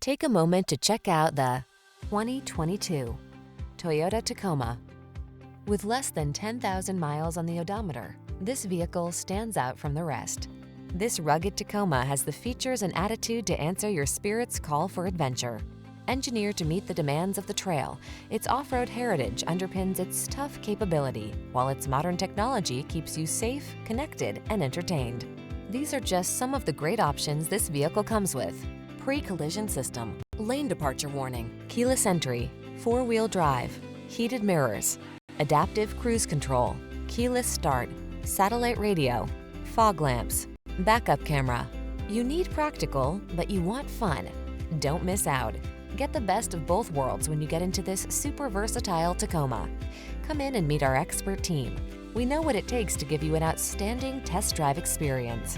Take a moment to check out the 2022 Toyota Tacoma. With less than 10,000 miles on the odometer, this vehicle stands out from the rest. This rugged Tacoma has the features and attitude to answer your spirit's call for adventure. Engineered to meet the demands of the trail, its off-road heritage underpins its tough capability, while its modern technology keeps you safe, connected, and entertained. These are just some of the great options this vehicle comes with: pre-collision system, lane departure warning, keyless entry, four-wheel drive, heated mirrors, adaptive cruise control, keyless start, satellite radio, fog lamps, backup camera. You need practical, but you want fun. Don't miss out. Get the best of both worlds when you get into this super versatile Tacoma. Come in and meet our expert team. We know what it takes to give you an outstanding test drive experience.